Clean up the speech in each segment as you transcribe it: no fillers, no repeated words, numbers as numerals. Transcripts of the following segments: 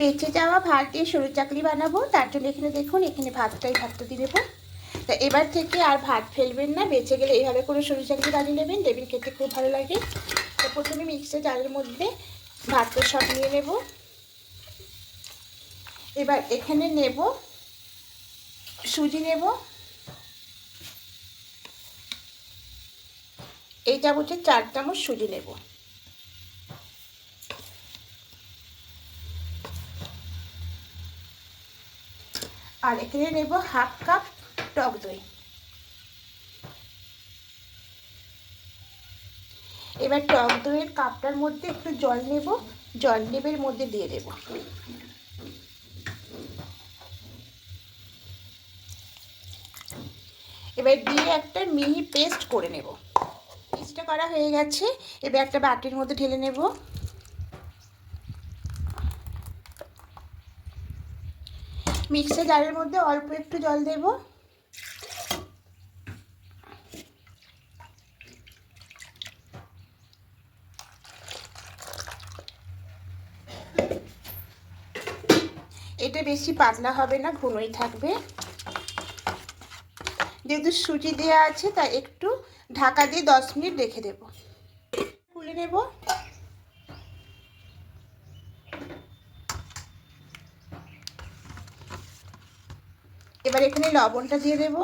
বেঁচে যাওয়া ভাত দিয়ে সরু চাকলি বানাবো, তার জন্য এখানে দেখুন, এখানে ভাতটা দিয়ে দেবো। তা এবার থেকে আর ভাত ফেলবেন না, বেঁচে গেলে এইভাবে করে সরু চাকলি বানিয়ে নেবেন, দেখবেন খেতে খুব ভালো লাগে। তো প্রথমে মিক্সার জারের মধ্যে ভাতটা সব নিয়ে নেব। এবার এখানে নেব সুজি, নেব এই চামচে 4 চামচ সুজি নেব। আর এখানে নেব হাফ কাপ টক দই। এবার টক দইয়ের কাপটার মধ্যে একটু জল নেব, জল নেবের মধ্যে দিয়ে দেব। এবার দিয়ে একটা মিহি পেস্ট করে নেব। পেস্টটা করা হয়ে গেছে, এবার একটা বাটির মধ্যে ঢেলে নেব। মিক্সার জারের মধ্যে অল্প একটু জল দেব। এটা বেশি পাতলা হবে না, ঘনই থাকবে। যেহেতু সুজি দেওয়া আছে তাই একটু ঢাকা দিয়ে 10 মিনিট রেখে দেব। খুলে নেব। এবার এখানে লবণটা দিয়ে দেব।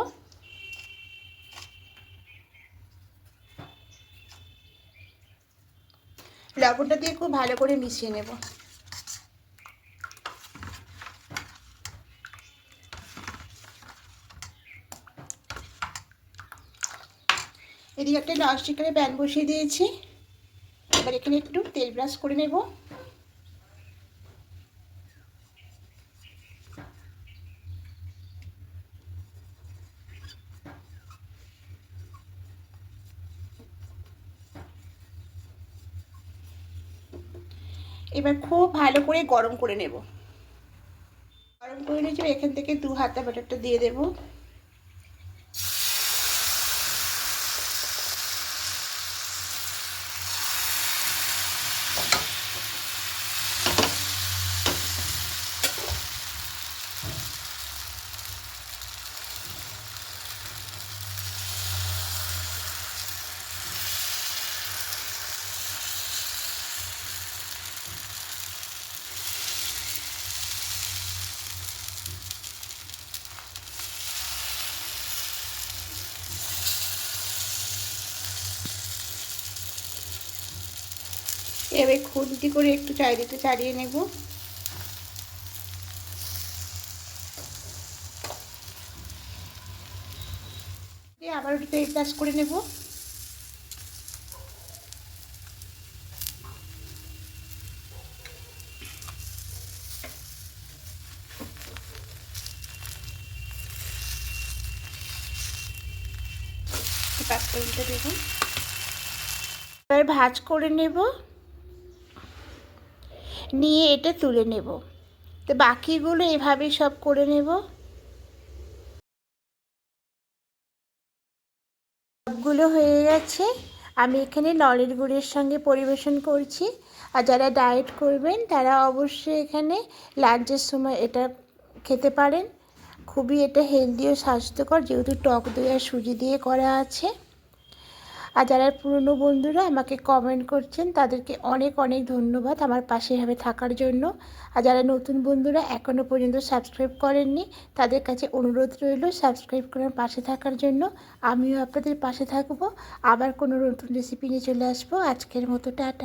লবণটা দিয়ে খুব ভালো করে মিশিয়ে নেব। এদিকে একটা ননস্টিকের প্যান বসিয়ে দিয়েছি। এবার এখানে একটু তেল ব্রাশ করে নেব। এবার খুব ভালো করে গরম করে নেব। গরম করে নিয়েছি, এখান থেকে 2 হাতা বাটারটা দিয়ে দেব। এবার খুন্তি করে একটু চারিদিকে চাড়িয়ে নেব। আবার একটু তেল ব্রাশ করে নেব। পাঁচফোড়নটা দেব। এবার ভাজ করে নেব, নিয়ে এটা তুলে নেব। তো বাকিগুলো এভাবেই সব করে নেব। সবগুলো হয়ে গেছে। আমি এখানে নলের গুড়ের সঙ্গে পরিবেশন করছি। আর যারা ডায়েট করবেন তারা অবশ্যই এখানে লাঞ্চের সময় এটা খেতে পারেন। খুবই এটা হেলদি ও স্বাস্থ্যকর, যেহেতু টক দই আর সুজি দিয়ে করা আছে। আর যারা পুরনো বন্ধুরা আমাকে কমেন্ট করছেন তাদেরকে অনেক অনেক ধন্যবাদ আমার পাশে এভাবে থাকার জন্য। আর যারা নতুন বন্ধুরা এখনও পর্যন্ত সাবস্ক্রাইব করেননি তাদের কাছে অনুরোধ রইল সাবস্ক্রাইব করার পাশে থাকার জন্য। আমিও আপনাদের পাশে থাকবো। আবার কোনো নতুন রেসিপি নিয়ে চলে আসবো। আজকের মতো টাটা।